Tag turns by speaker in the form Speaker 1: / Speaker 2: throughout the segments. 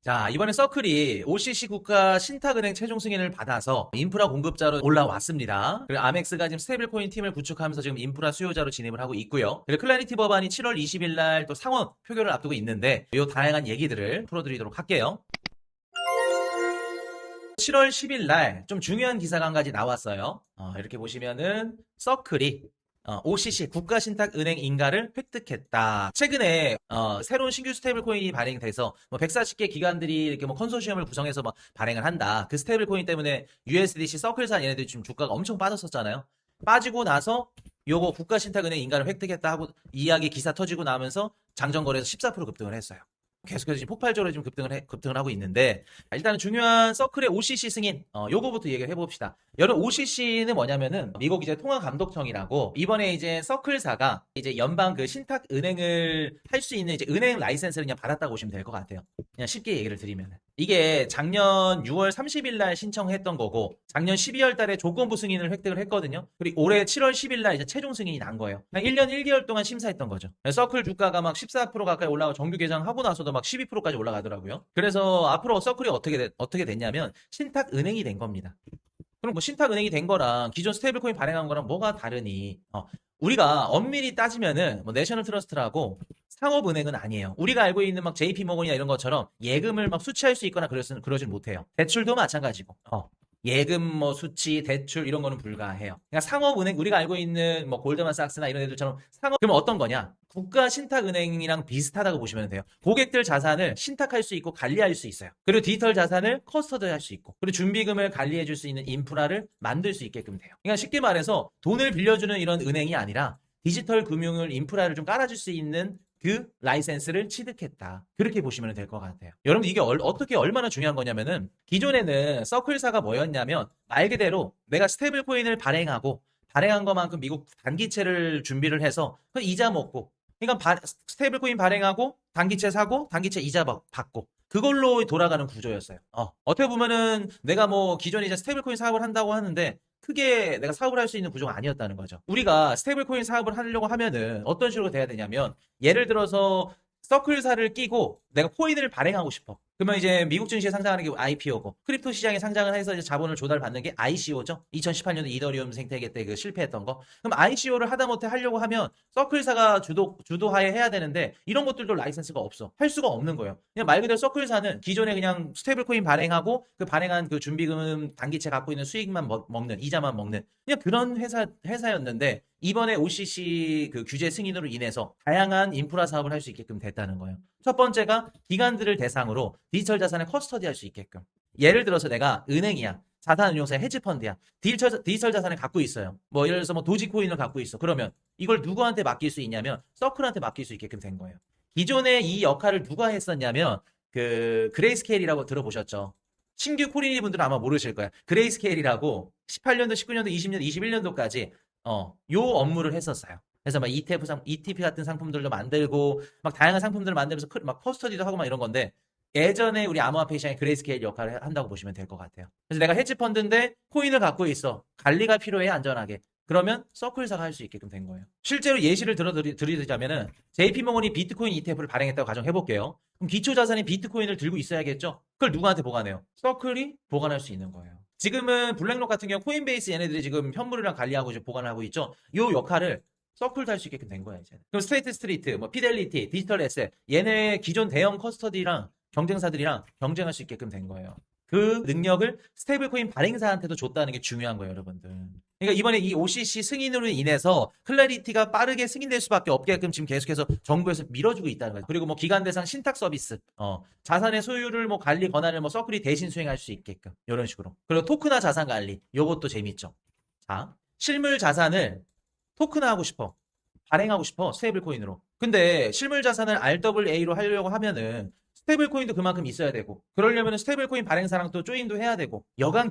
Speaker 1: 자, 이번에 서클이 OCC 국가 신탁은행 최종 승인을 받아서 인프라 공급자로 올라왔습니다. 그리고 아멕스가 지금 스테이블코인 팀을 구축하면서 지금 인프라 수요자로 진입을 하고 있고요. 그리고 클래리티 법안이 7월 20일 날 또 상원 표결을 앞두고 있는데 이 다양한 얘기들을 풀어드리도록 할게요. 7월 10일 날 좀 중요한 기사가 한 가지 나왔어요. 이렇게 보시면은 서클이 OCC 국가신탁은행 인가를 획득했다. 최근에 새로운 신규 스테이블 코인이 발행돼서 뭐 140개 기관들이 이렇게 뭐 컨소시엄을 구성해서 막 발행을 한다. 그 스테이블 코인 때문에 USDC 서클사 얘네들이 지금 주가가 엄청 빠졌었잖아요. 빠지고 나서 요거 국가신탁은행 인가를 획득했다 하고 이야기 기사 터지고 나면서 장전거래에서 14% 급등을 했어요. 계속해서 지금 폭발적으로 지금 급등을 하고 있는데, 일단은 중요한 서클의 OCC 승인, 요거부터 얘기를 해봅시다. 여러분, OCC는 뭐냐면은, 미국 이제 통화감독청이라고, 이번에 이제 서클사가 이제 연방 그 신탁 은행을 할 수 있는 이제 은행 라이센스를 그냥 받았다고 보시면 될 것 같아요. 그냥 쉽게 얘기를 드리면. 이게 작년 6월 30일 날 신청했던 거고, 작년 12월 달에 조건부 승인을 획득을 했거든요. 그리고 올해 7월 10일 날 이제 최종 승인이 난 거예요. 그냥 1년 1개월 동안 심사했던 거죠. 서클 주가가 막 14% 가까이 올라가고 정규 개장하고 나서도 막 12%까지 올라가더라고요. 그래서 앞으로 서클이 어떻게 됐냐면 신탁 은행이 된 겁니다. 그럼 뭐 신탁 은행이 된 거랑 기존 스테이블코인 발행한 거랑 뭐가 다르니? 우리가 엄밀히 따지면은 뭐 내셔널 트러스트라고 상업은행은 아니에요. 우리가 알고 있는 막 JP 모건이나 이런 것처럼 예금을 막 수취할 수 있거나 그러진 못해요. 대출도 마찬가지고. 예금 뭐 수취, 대출 이런 거는 불가해요. 그러니까 상업은행 우리가 알고 있는 뭐 골드만삭스나 이런 애들처럼 그럼 어떤 거냐? 국가 신탁은행이랑 비슷하다고 보시면 돼요. 고객들 자산을 신탁할 수 있고 관리할 수 있어요. 그리고 디지털 자산을 커스터드할 수 있고, 그리고 준비금을 관리해 줄 수 있는 인프라를 만들 수 있게끔 돼요. 그러니까 쉽게 말해서 돈을 빌려주는 이런 은행이 아니라 디지털 금융을 인프라를 좀 깔아줄 수 있는 그 라이센스를 취득했다. 그렇게 보시면 될 것 같아요. 여러분 이게 어떻게 얼마나 중요한 거냐면은 기존에는 서클사가 뭐였냐면 말 그대로 내가 스테이블 코인을 발행한 것만큼 미국 단기채를 준비를 해서 그 이자 먹고, 그러니까 스테이블 코인 발행하고 단기채 사고 단기채 이자 받고 그걸로 돌아가는 구조였어요. 어떻게 보면은 내가 뭐 기존에 이제 스테이블 코인 사업을 한다고 하는데 크게 내가 사업을 할 수 있는 구조가 아니었다는 거죠. 우리가 스테이블 코인 사업을 하려고 하면은 어떤 식으로 돼야 되냐면, 예를 들어서 서클사를 끼고 내가 코인을 발행하고 싶어. 그러면 이제 미국 증시에 상장하는 게 IPO고, 크립토 시장에 상장을 해서 이제 자본을 조달받는 게 ICO죠. 2018년도 이더리움 생태계 때 그 실패했던 거. 그럼 ICO를 하다못해 하려고 하면 서클사가 주도하에 해야 되는데 이런 것들도 라이센스가 없어. 할 수가 없는 거예요. 그냥 말 그대로 서클사는 기존에 그냥 스테이블 코인 발행하고 그 발행한 그 준비금 단기채 갖고 있는 수익만 먹는, 이자만 먹는 그냥 그런 회사였는데, 이번에 OCC 그 규제 승인으로 인해서 다양한 인프라 사업을 할 수 있게끔 됐다는 거예요. 첫 번째가 기관들을 대상으로 디지털 자산을 커스터디할 수 있게끔. 예를 들어서 내가 은행이야. 자산운용사 헤지펀드야. 디지털 자산을 갖고 있어요. 뭐 예를 들어서 뭐 도지코인을 갖고 있어. 그러면 이걸 누구한테 맡길 수 있냐면 서클한테 맡길 수 있게끔 된 거예요. 기존에 이 역할을 누가 했었냐면 그 그레이스케일이라고 들어보셨죠? 신규 코리니 분들은 아마 모르실 거야. 그레이스케일이라고 18년도, 19년도, 20년도, 21년도까지 요 업무를 했었어요. 그래서 막 ETF 같은 상품들도 만들고 막 다양한 상품들을 만들면서 막 커스터디도 하고 막 이런 건데, 예전에 우리 암호화폐 시장의 그레이스케일 역할을 한다고 보시면 될 것 같아요. 그래서 내가 헤지펀드인데 코인을 갖고 있어. 관리가 필요해, 안전하게. 그러면 서클사가 할 수 있게끔 된 거예요. 실제로 예시를 드리자면은 JP모건이 비트코인 ETF를 발행했다고 가정해 볼게요. 그럼 기초 자산인 비트코인을 들고 있어야겠죠? 그걸 누구한테 보관해요? 서클이 보관할 수 있는 거예요. 지금은 블랙록 같은 경우 코인베이스 얘네들이 지금 현물이랑 관리하고 이제 보관하고 있죠. 요 역할을 서클도 할 수 있게끔 된 거예요, 이제. 그럼 스테이트 스트리트, 뭐 피델리티, 디지털 에셋, 얘네 기존 대형 커스터디랑 경쟁사들이랑 경쟁할 수 있게끔 된 거예요. 그 능력을 스테이블코인 발행사한테도 줬다는 게 중요한 거예요, 여러분들. 그러니까 이번에 이 OCC 승인으로 인해서 클래리티가 빠르게 승인될 수밖에 없게끔 지금 계속해서 정부에서 밀어주고 있다는 거죠. 그리고 뭐 기관 대상 신탁 서비스, 자산의 소유를 뭐 관리 권한을 뭐 서클이 대신 수행할 수 있게끔 이런 식으로. 그리고 토크나 자산 관리, 요것도 재밌죠. 자, 실물 자산을 토큰화하고 싶어. 발행하고 싶어. 스테이블 코인으로. 근데 실물 자산을 RWA로 하려고 하면은 스테이블 코인도 그만큼 있어야 되고, 그러려면 스테이블 코인 발행사랑 또 조인도 해야 되고, 여간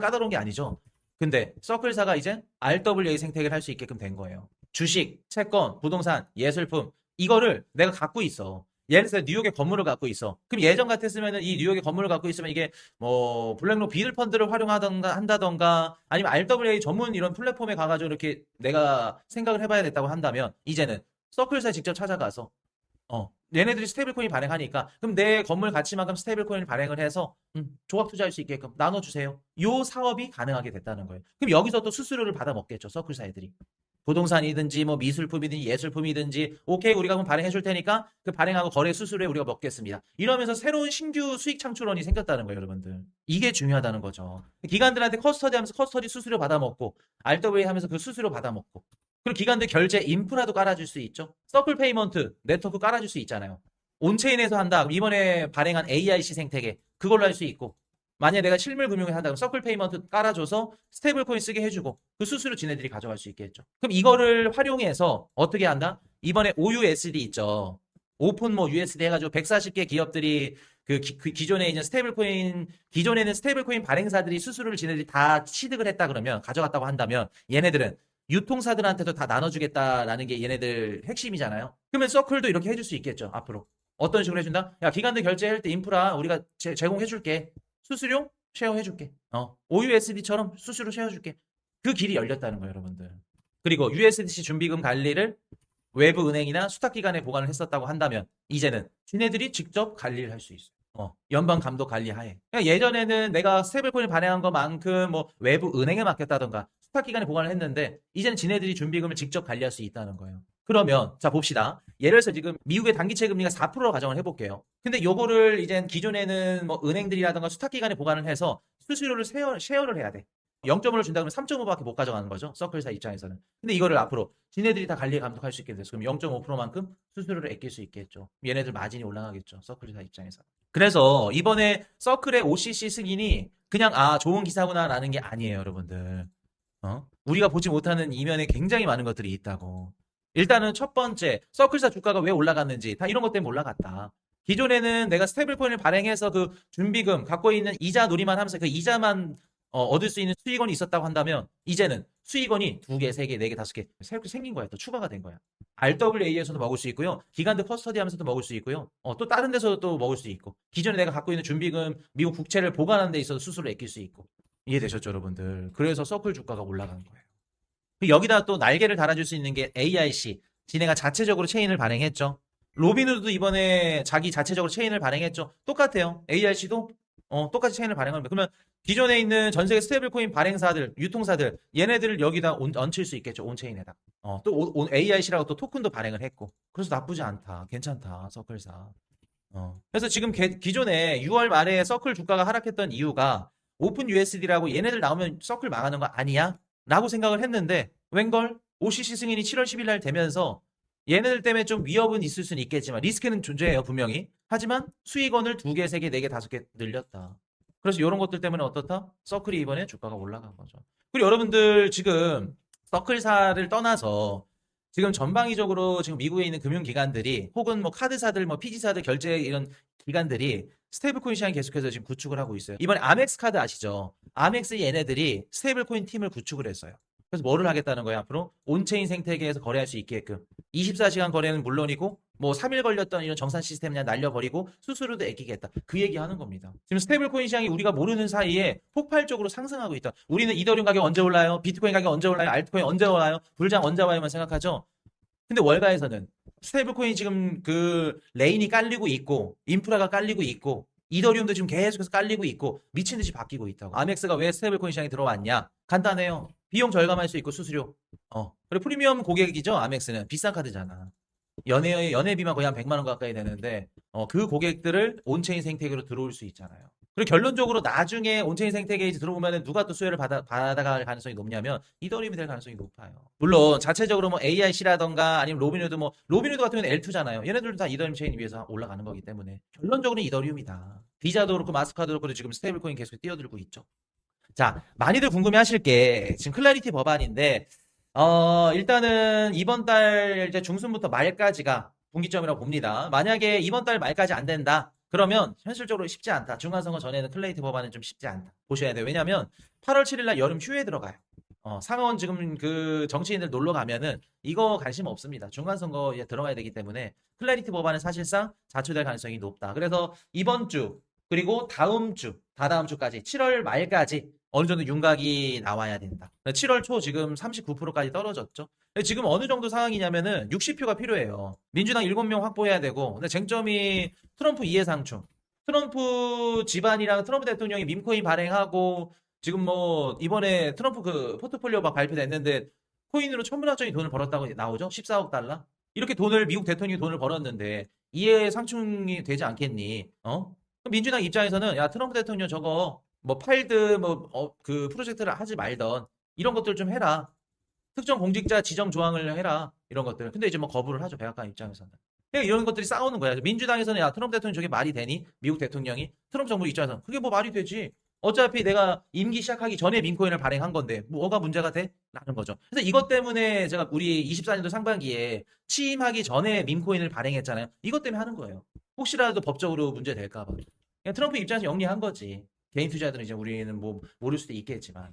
Speaker 1: 까다로운 게 아니죠. 근데 서클사가 이제 RWA 생태계를 할 수 있게끔 된 거예요. 주식, 채권, 부동산, 예술품, 이거를 내가 갖고 있어. 예를 들어서 뉴욕에 건물을 갖고 있어. 그럼 예전 같았으면 이 뉴욕에 건물을 갖고 있으면 이게 뭐 블랙록 비들 펀드를 활용하던가 한다던가 아니면 RWA 전문 이런 플랫폼에 가가지고 이렇게 내가 생각을 해봐야 됐다고 한다면, 이제는 서클사에 직접 찾아가서 얘네들이 스테이블 코인 발행하니까 그럼 내 건물 가치만큼 스테이블 코인을 발행을 해서 조각 투자할 수 있게끔 나눠주세요. 요 사업이 가능하게 됐다는 거예요. 그럼 여기서 또 수수료를 받아 먹겠죠. 서클사 애들이. 부동산이든지 뭐 미술품이든지 예술품이든지 오케이 우리가 그럼 발행해 줄 테니까 그 발행하고 거래 수수료에 우리가 먹겠습니다. 이러면서 새로운 신규 수익 창출원이 생겼다는 거예요, 여러분들. 이게 중요하다는 거죠. 기관들한테 커스터디 하면서 커스터디 수수료 받아 먹고 RWA 하면서 그 수수료 받아 먹고 그리고 기관들 결제 인프라도 깔아줄 수 있죠. 서클 페이먼트 네트워크 깔아줄 수 있잖아요. 온체인에서 한다. 이번에 발행한 AIC 생태계 그걸로 할 수 있고 만약에 내가 실물 금융을 한다 그럼 서클 페이먼트 깔아줘서 스테이블 코인 쓰게 해주고 그 수수료 지네들이 가져갈 수 있겠죠. 그럼 이거를 활용해서 어떻게 한다? 이번에 OUSD 있죠. 오픈 뭐 USD 해가지고 140개 기업들이 그 기존에 있는 스테이블 코인 기존에는 스테이블 코인 발행사들이 수수료를 지네들이 다 취득을 했다 그러면 가져갔다고 한다면 얘네들은 유통사들한테도 다 나눠주겠다라는 게 얘네들 핵심이잖아요. 그러면 서클도 이렇게 해줄 수 있겠죠. 앞으로 어떤 식으로 해준다? 야 기관들 결제할 때 인프라 우리가 제공해줄게. 수수료 쉐어해줄게. OUSD처럼 수수료 쉐어해줄게. 그 길이 열렸다는 거예요, 여러분들. 그리고 USDC 준비금 관리를 외부 은행이나 수탁기관에 보관을 했었다고 한다면 이제는 지네들이 직접 관리를 할 수 있어요. 연방 감독 관리 하에. 그러니까 예전에는 내가 스테이블코인을 발행한 것만큼 뭐 외부 은행에 맡겼다던가 수탁기관에 보관을 했는데 이제는 지네들이 준비금을 직접 관리할 수 있다는 거예요. 그러면 자 봅시다. 예를 들어서 지금 미국의 단기채 금리가 4%로 가정을 해볼게요. 근데 요거를 이제 기존에는 뭐 은행들이라던가 수탁기관에 보관을 해서 수수료를 쉐어를 해야 돼. 0.5를 준다 그러면 3.5밖에 못 가져가는 거죠. 서클사 입장에서는. 근데 이거를 앞으로 지네들이 다 관리 감독할 수 있게 돼서 그럼 0.5%만큼 수수료를 아낄 수 있겠죠. 얘네들 마진이 올라가겠죠. 서클사 입장에서. 그래서 이번에 서클의 OCC 승인이 그냥 좋은 기사구나라는 게 아니에요, 여러분들. 우리가 보지 못하는 이면에 굉장히 많은 것들이 있다고. 일단은 첫 번째, 서클사 주가가 왜 올라갔는지 다 이런 것 때문에 올라갔다. 기존에는 내가 스테이블 코인을 발행해서 그 준비금 갖고 있는 이자 놀이만 하면서 그 이자만 얻을 수 있는 수익원이 있었다고 한다면 이제는 수익원이 2개, 3개, 4개, 5개 새롭게 생긴 거야. 또 추가가 된 거야. RWA에서도 먹을 수 있고요. 기관들 커스터디 하면서도 먹을 수 있고요. 또 다른 데서도 또 먹을 수 있고. 기존에 내가 갖고 있는 준비금, 미국 국채를 보관하는 데 있어서 수수료를 아낄 수 있고. 이해되셨죠, 여러분들? 그래서 서클 주가가 올라간 거예요. 여기다 또 날개를 달아줄 수 있는 게 AIC. 지네가 자체적으로 체인을 발행했죠. 로빈후드도 이번에 자기 자체적으로 체인을 발행했죠. 똑같아요. AIC도 똑같이 체인을 발행합니다. 그러면 기존에 있는 전 세계 스테이블 코인 발행사들, 유통사들 얘네들을 여기다 얹힐 수 있겠죠. 온체인에다. 또 AIC라고 또 토큰도 발행을 했고. 그래서 나쁘지 않다. 괜찮다. 서클사. 그래서 지금 기존에 6월 말에 서클 주가가 하락했던 이유가 오픈 USD라고 얘네들 나오면 서클 망하는 거 아니야? 라고 생각을 했는데 웬걸? OCC 승인이 7월 10일 날 되면서 얘네들 때문에 좀 위협은 있을 수는 있겠지만 리스크는 존재해요 분명히. 하지만 수익원을 2개, 3개, 4개, 5개 늘렸다. 그래서 이런 것들 때문에 어떻다? 서클이 이번에 주가가 올라간 거죠. 그리고 여러분들 지금 서클사를 떠나서 지금 전방위적으로 지금 미국에 있는 금융기관들이 혹은 뭐 카드사들, 뭐 PG사들 결제 이런 기관들이 스테이블코인 시장 계속해서 지금 구축을 하고 있어요. 이번에 아멕스 카드 아시죠? 아멕스 얘네들이 스테이블코인 팀을 구축을 했어요. 그래서 뭐를 하겠다는 거예요, 앞으로? 온체인 생태계에서 거래할 수 있게끔. 24시간 거래는 물론이고, 뭐 3일 걸렸던 이런 정산 시스템 그냥 날려버리고 수수료도 아끼겠다. 그 얘기 하는 겁니다. 지금 스테이블 코인 시장이 우리가 모르는 사이에 폭발적으로 상승하고 있다. 우리는 이더리움 가격 언제 올라요? 비트코인 가격 언제 올라요? 알트코인 언제 올라요? 불장 언제 와요만 생각하죠? 근데 월가에서는 스테이블 코인 지금 그 레인이 깔리고 있고, 인프라가 깔리고 있고, 이더리움도 지금 계속해서 깔리고 있고, 미친 듯이 바뀌고 있다고. 아멕스가 왜 스테이블 코인 시장에 들어왔냐? 간단해요. 비용 절감할 수 있고 수수료. 그리고 프리미엄 고객이죠. 아멕스는 비싼 카드잖아. 연회비만 거의 한 100만 원 가까이 되는데 그 고객들을 온체인 생태계로 들어올 수 있잖아요. 그리고 결론적으로 나중에 온체인 생태계에 들어오면 누가 또 수혜를 받아갈 가능성이 높냐면 이더리움이 될 가능성이 높아요. 물론 자체적으로 뭐 AIC라던가 아니면 로빈후드 로빈후드 같은 경우는 L2잖아요. 얘네들도 다 이더리움 체인 위에서 올라가는 거기 때문에 결론적으로는 이더리움이다. 비자도 그렇고 마스카드도 그렇고 지금 스테이블 코인 계속 뛰어들고 있죠. 자, 많이들 궁금해 하실 게 지금 클래리티 법안인데 일단은 이번 달 이제 중순부터 말까지가 분기점이라고 봅니다. 만약에 이번 달 말까지 안 된다. 그러면 현실적으로 쉽지 않다. 중간선거 전에는 클래리티 법안은 좀 쉽지 않다. 보셔야 돼요. 왜냐면 8월 7일 날 여름 휴에 들어가요. 상원 지금 그 정치인들 놀러 가면은 이거 관심 없습니다. 중간선거에 들어가야 되기 때문에 클래리티 법안은 사실상 자초될 가능성이 높다. 그래서 이번 주 그리고 다음 주, 다다음 주까지 7월 말까지 어느 정도 윤곽이 나와야 된다. 7월 초 지금 39%까지 떨어졌죠. 근데 지금 어느 정도 상황이냐면은 60표가 필요해요. 민주당 7명 확보해야 되고, 근데 쟁점이 트럼프 이해상충. 트럼프 집안이랑 트럼프 대통령이 밈코인 발행하고, 지금 뭐, 이번에 트럼프 그 포트폴리오 막 발표됐는데, 코인으로 천문학적인 돈을 벌었다고 나오죠? 14억 달러? 이렇게 돈을, 미국 대통령이 돈을 벌었는데, 이해상충이 되지 않겠니? 어? 그럼 민주당 입장에서는, 야, 트럼프 대통령 저거, 뭐 팔든 그 프로젝트를 하지 말던 이런 것들 좀 해라. 특정 공직자 지정 조항을 해라. 이런 것들. 근데 이제 뭐 거부를 하죠. 백악관 입장에서는. 그러니까 이런 것들이 싸우는 거야. 민주당에서는 야 트럼프 대통령 저게 말이 되니? 미국 대통령이 트럼프 정부 입장에서는 그게 뭐 말이 되지? 어차피 내가 임기 시작하기 전에 민코인을 발행한 건데 뭐가 문제가 돼? 라는 거죠. 그래서 이것 때문에 제가 우리 24년도 상반기에 취임하기 전에 민코인을 발행했잖아요. 이것 때문에 하는 거예요. 혹시라도 법적으로 문제 될까 봐. 그냥 트럼프 입장에서 영리한 거지. 개인 투자들은 이제 우리는 뭐 모를 수도 있겠지만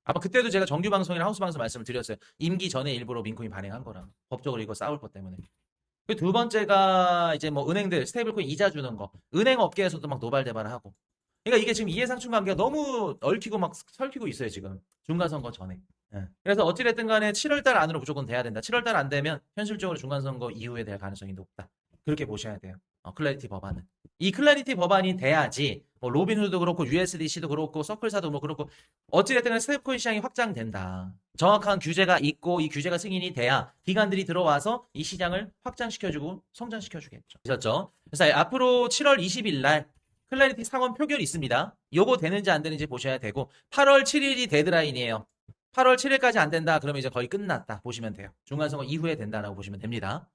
Speaker 1: 아마 그때도 제가 정규 방송이나 하우스 방송 말씀을 드렸어요. 임기 전에 일부러 민코인 발행한 거라 법적으로 이거 싸울 것 때문에. 그 두 번째가 이제 뭐 은행들 스테이블코인 이자 주는 거. 은행 업계에서도 막 노발대발을 하고. 그러니까 이게 지금 이해상충 관계가 너무 얽히고 막 설키고 있어요 지금 중간선거 전에. 예. 그래서 어찌됐든 간에 7월달 안으로 무조건 돼야 된다. 7월달 안 되면 현실적으로 중간선거 이후에 될 가능성이 높다. 그렇게 보셔야 돼요. 클래리티 법안은. 이 클래리티 법안이 돼야지 뭐 로빈후드도 그렇고 USDC도 그렇고 서클사도 뭐 그렇고 어찌됐든 간에 스테이블코인 시장이 확장된다. 정확한 규제가 있고 이 규제가 승인이 돼야 기관들이 들어와서 이 시장을 확장시켜주고 성장시켜주겠죠. 그렇죠? 그래서 앞으로 7월 20일 날 클래리티 상원 표결이 있습니다. 요거 되는지 안 되는지 보셔야 되고 8월 7일이 데드라인이에요. 8월 7일까지 안 된다. 그러면 이제 거의 끝났다 보시면 돼요. 중간선거 이후에 된다라고 보시면 됩니다.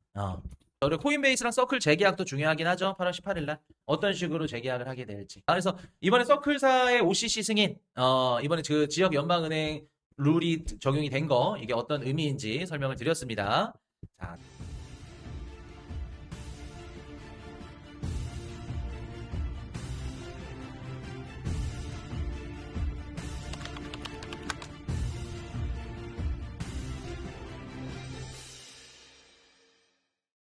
Speaker 1: 그리고 코인베이스랑 서클 재계약도 중요하긴 하죠. 8월 18일 날 어떤 식으로 재계약을 하게 될지. 그래서 이번에 서클사의 OCC 승인, 이번에 그 지역 연방은행 룰이 적용이 된 거 이게 어떤 의미인지 설명을 드렸습니다. 자.